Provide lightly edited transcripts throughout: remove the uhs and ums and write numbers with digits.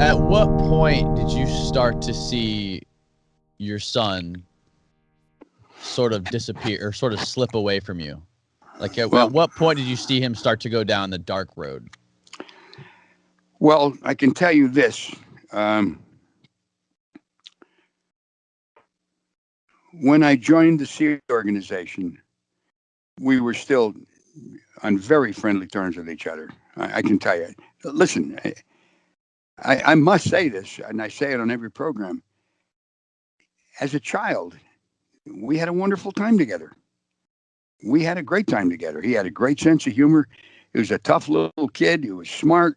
At what point did you start to see your son sort of disappear or sort of slip away from you? Like at Well, what point did you see him start to go down the dark road? well, I can tell you this. Um, when I joined the SEAL organization, we were still on very friendly terms with each other. I can tell you. Listen, I must say this, and I say it on every program. As a child, we had a wonderful time together. We had a great time together. He had a great sense of humor. He was a tough little kid. He was smart.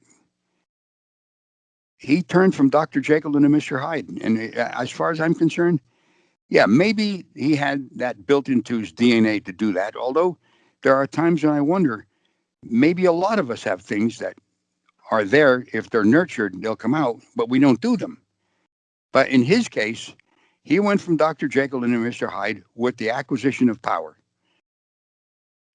He turned from Dr. Jekyll into Mr. Hyde. And as far as I'm concerned, yeah, maybe he had that built into his DNA to do that. Although there are times when I wonder, maybe a lot of us have things that are there. If they're nurtured, they'll come out, but we don't do them. But in his case, he went from Dr. Jekyll into Mr. Hyde with the acquisition of power.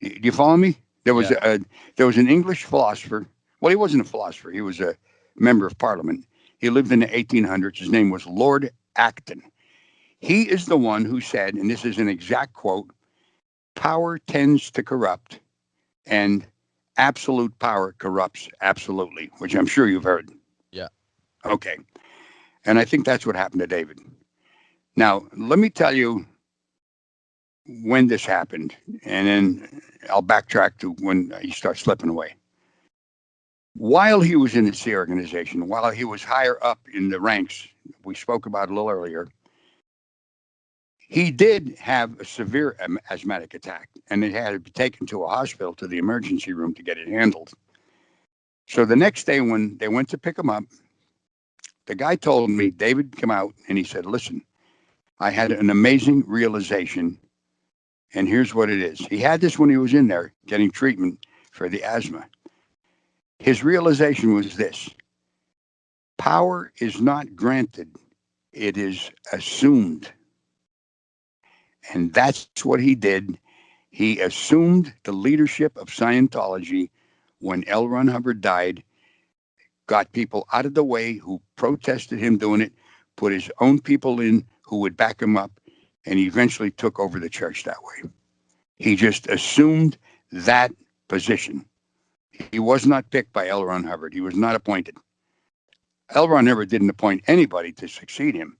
Do you follow me? There was Yeah. an English philosopher. Well, he wasn't a philosopher. He was a member of Parliament. He lived in the 1800s. His name was Lord Acton. He is the one who said, and this is an exact quote: "Power tends to corrupt, and absolute power corrupts absolutely," which I'm sure you've heard. Yeah. Okay, and I think that's what happened to David. Now, let me tell you when this happened, and then I'll backtrack to when he starts slipping away. While he was in the C organization, while he was higher up in the ranks, we spoke about a little earlier, he did have a severe asthmatic attack, and it had to be taken to a hospital, to the emergency room, to get it handled. So the next day, when they went to pick him up, the guy told me, David came out and he said, "Listen, I had an amazing realization, and here's what it is." He had this when he was in there getting treatment for the asthma. His realization was this: power is not granted, it is assumed. And that's what he did. He assumed the leadership of Scientology when L. Ron Hubbard died, got people out of the way who protested him doing it, put his own people in who would back him up, and he eventually took over the church that way. He just assumed that position. He was not picked by L. Ron Hubbard. He was not appointed. L. Ron Hubbard didn't appoint anybody to succeed him.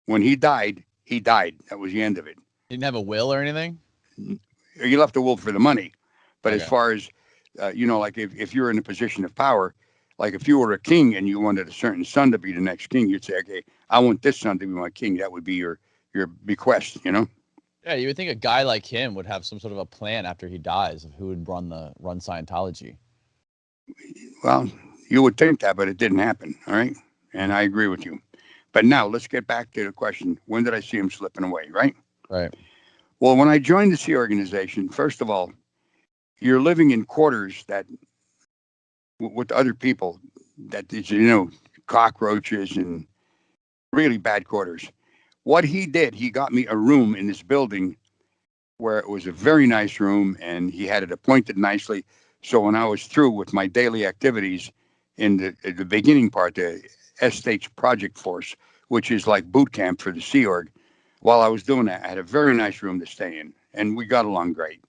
When he died, he died. That was the end of it. He didn't have a will or anything? He left a will for the money. But as Okay. far as, like if you're in a position of power, like if you were a king and you wanted a certain son to be the next king, you'd say, okay, I want this son to be my king. That would be your bequest. Yeah, you would think a guy like him would have some sort of a plan after he dies of who would run Scientology. Well, you would think that, but it didn't happen. All right. And I agree with you. But now let's get back to the question: when did I see him slipping away? Right. Right. Well, when I joined the Sea organization, first of all, you're living in quarters that with other people that is, cockroaches and really bad quarters. What he did, he got me a room in this building where it was a very nice room, and he had it appointed nicely. So when I was through with my daily activities in the beginning part, the SH Project Force, which is like boot camp for the Sea Org, while I was doing that, I had a very nice room to stay in, and we got along great.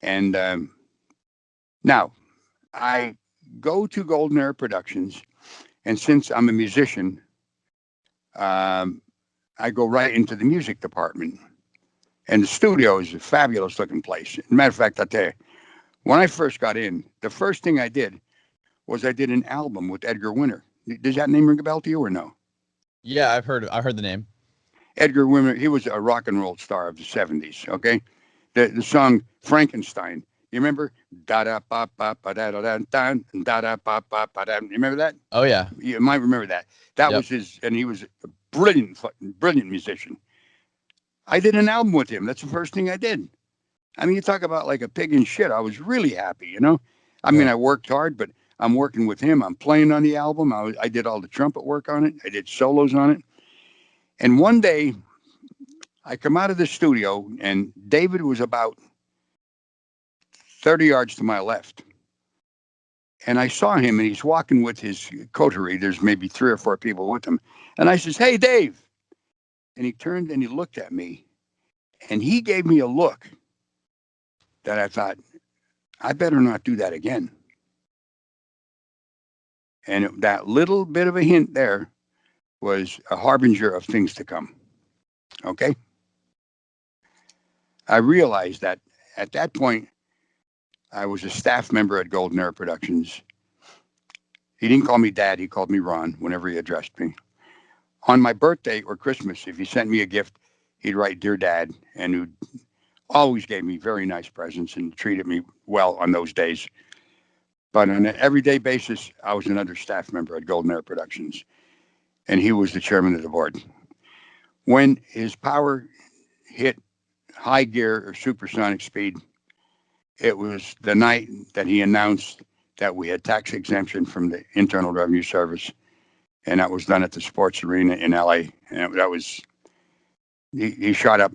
And now I go to Golden Era Productions, and since I'm a musician, um, I go right into the music department. And the studio is a fabulous looking place. As a matter of fact, I tell you, when I first got in, the first thing I did was I did an album with Edgar Winter. Does that name ring a bell to you or no? Yeah, I've heard the name. Edgar Winter, he was a rock and roll star of the 70s, okay? The song Frankenstein, you remember? Da da ba ba ba da da da da da ba ba ba da. You remember that? Oh yeah. You might remember that. That Yep. was his, and he was a brilliant musician. I did an album with him. That's the first thing I did. I mean, you talk about like a pig in shit. I was really happy. I mean, Right. I worked hard, but I'm working with him. I'm playing on the album. I did all the trumpet work on it. I did solos on it. And one day I come out of the studio, and David was about 30 yards to my left. And I saw him, and he's walking with his coterie. There's maybe 3 or 4 people with him. And I says, "Hey, Dave." And he turned and he looked at me, and he gave me a look that I thought, I better not do that again. And that little bit of a hint there was a harbinger of things to come. Okay. I realized that at that point, I was a staff member at Golden Era Productions. He didn't call me Dad. He called me Ron whenever he addressed me. On my birthday or Christmas, if he sent me a gift, he'd write "Dear Dad," and he always gave me very nice presents and treated me well on those days. But on an everyday basis, I was another staff member at Golden Era Productions, and he was the chairman of the board. When his power hit high gear or supersonic speed, it was the night that he announced that we had tax exemption from the Internal Revenue Service, and that was done at the sports arena in LA. And that was, he shot up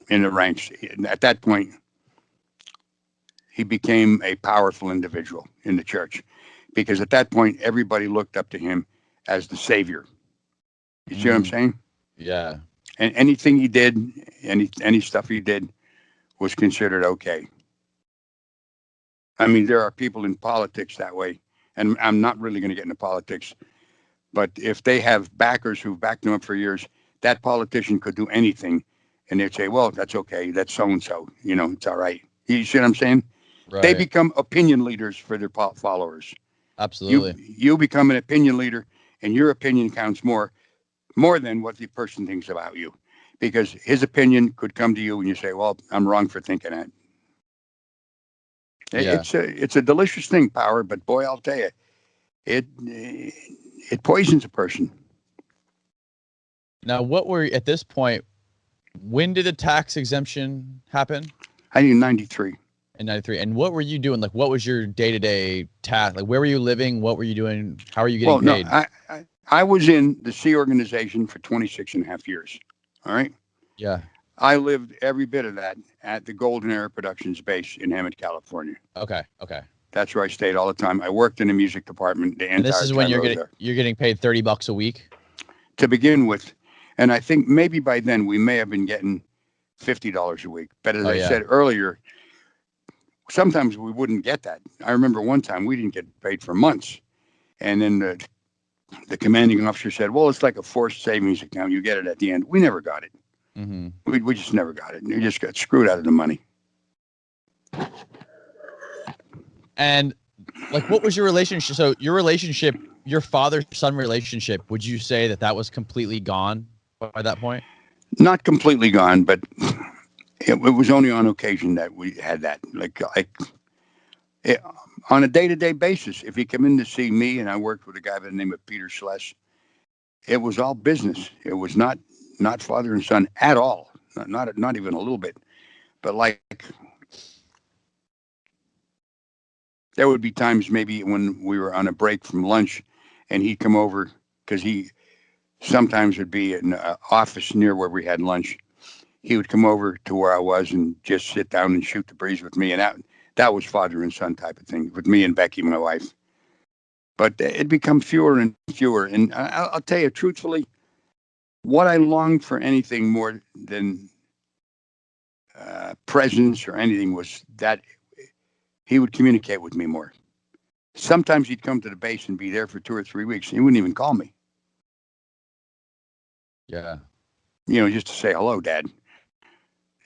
in the ranks. At that point, he became a powerful individual in the church, because at that point, everybody looked up to him as the savior. You see what I'm saying? Yeah. And anything he did, any stuff he did, was considered okay. I mean, there are people in politics that way, and I'm not really going to get into politics, but if they have backers who've backed them up for years, that politician could do anything, and they'd say, "Well, that's okay. That's so and so. You know, it's all right." You see what I'm saying? Right. They become opinion leaders for their followers. Absolutely. You become an opinion leader, and your opinion counts more than what the person thinks about you, because his opinion could come to you and you say, "Well, I'm wrong for thinking that." Yeah. It's a delicious thing, power, but boy, I'll tell you, it poisons a person. Now, what were at this point? When did the tax exemption happen? I think in '93. In '93. And what were you doing? Like, what was your day-to-day task? Like, where were you living? What were you doing? How are you getting paid? No, I was in the C organization for 26 and a half years. All right. Yeah. I lived every bit of that at the Golden Era Productions base in Hammond, California. Okay. That's where I stayed all the time. I worked in the music department the entire time. And this is when you're getting paid $30 a week to begin with, and I think maybe by then we may have been getting $50 a week. But as I said earlier, sometimes we wouldn't get that. I remember one time we didn't get paid for months, and then the commanding officer said, "Well, it's like a forced savings account. You get it at the end." We never got it. Mm-hmm. We just never got it. We just got screwed out of the money. And like, what was your relationship? So your father-son relationship, would you say that was completely gone by that point? Not completely gone, but it was only on occasion that we had that. On a day-to-day basis, if he come in to see me, and I worked with a guy by the name of Peter Schless, it was all business. It was not father and son at all. Not even a little bit. But like, there would be times maybe when we were on a break from lunch, and he'd come over, because he sometimes would be in an office near where we had lunch. He would come over to where I was and just sit down and shoot the breeze with me, and that was father and son type of thing with me and Becky, my wife. But it become fewer and fewer, and I'll tell you truthfully, what I longed for anything more than presence or anything was that he would communicate with me more. Sometimes he'd come to the base and be there for 2 or 3 weeks. He wouldn't even call me. Yeah. You know, just to say hello, Dad.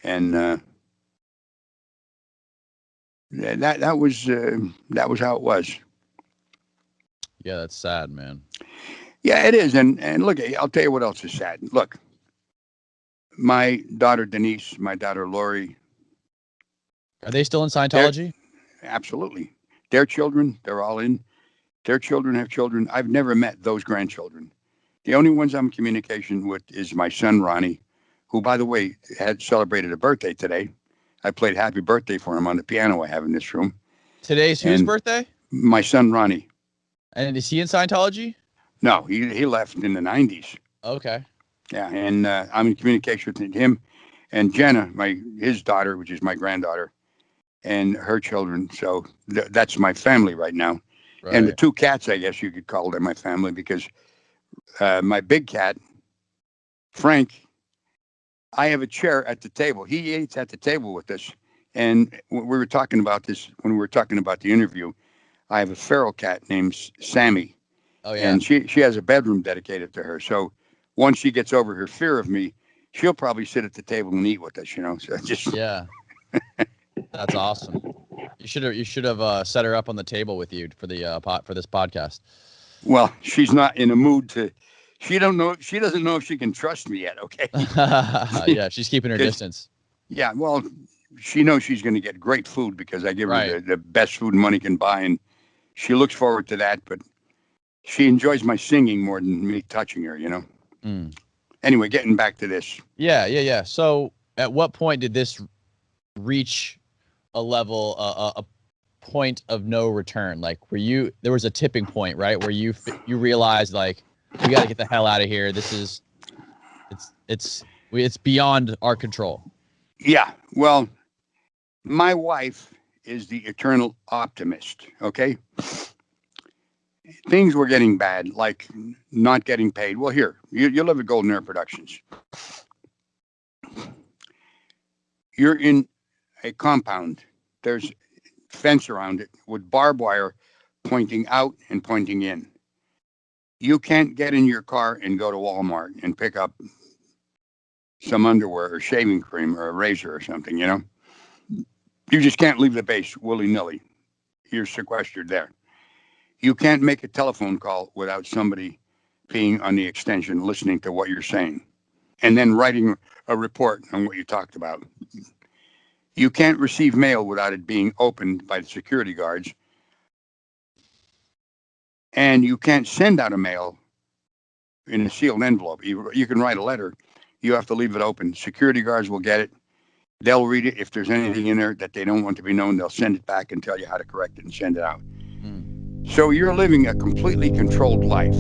And that was how it was. Yeah, that's sad, man. Yeah, it is. And look, I'll tell you what else is sad. Look, my daughter Denise, my daughter Lori. Are they still in Scientology? Absolutely. Their children, they're all in. Their children have children. I've never met those grandchildren. The only ones I'm in communication with is my son, Ronnie, who, by the way, had celebrated a birthday today. I played happy birthday for him on the piano I have in this room. Today's whose birthday? My son, Ronnie. And is he in Scientology? No, he left in the 90s. Okay. Yeah, and I'm in communication with him and Jenna, his daughter, which is my granddaughter, and her children. So that's my family right now. And the Right. two cats, I guess you could call them my family, because my big cat, Frank, I have a chair at the table. He eats at the table with us. And we were talking about this when we were talking about the interview. I have a feral cat named Sammy, Oh yeah. and she has a bedroom dedicated to her. So once she gets over her fear of me, she'll probably sit at the table and eat with us. So just Yeah. That's awesome. You should have set her up on the table with you for the for this podcast. well, she's not in a mood to. She doesn't know if she can trust me yet. Okay, Yeah, she's keeping her because distance. yeah, well, she knows she's going to get great food because I give her Right. the best food money can buy, and she looks forward to that. But she enjoys my singing more than me touching her. Mm. Anyway, getting back to this. Yeah. So, at what point did this reach a level, a point of no return? Like, there was a tipping point, right, where you realized, like, we got to get the hell out of here. It's beyond our control. Yeah, well, my wife is the eternal optimist. Okay, things were getting bad, like not getting paid. Well, here you live at Golden Air Productions. You're in a compound. There's fence around it with barbed wire pointing out and pointing in. You can't get in your car and go to Walmart and pick up some underwear or shaving cream or a razor or something. You just can't leave the base willy-nilly. You're sequestered there. You can't make a telephone call without somebody being on the extension listening to what you're saying and then writing a report on what you talked about. You can't receive mail without it being opened by the security guards. And you can't send out a mail in a sealed envelope. You can write a letter. You have to leave it open. Security guards will get it. They'll read it. If there's anything in there that they don't want to be known, they'll send it back and tell you how to correct it and send it out. Mm. So you're living a completely controlled life.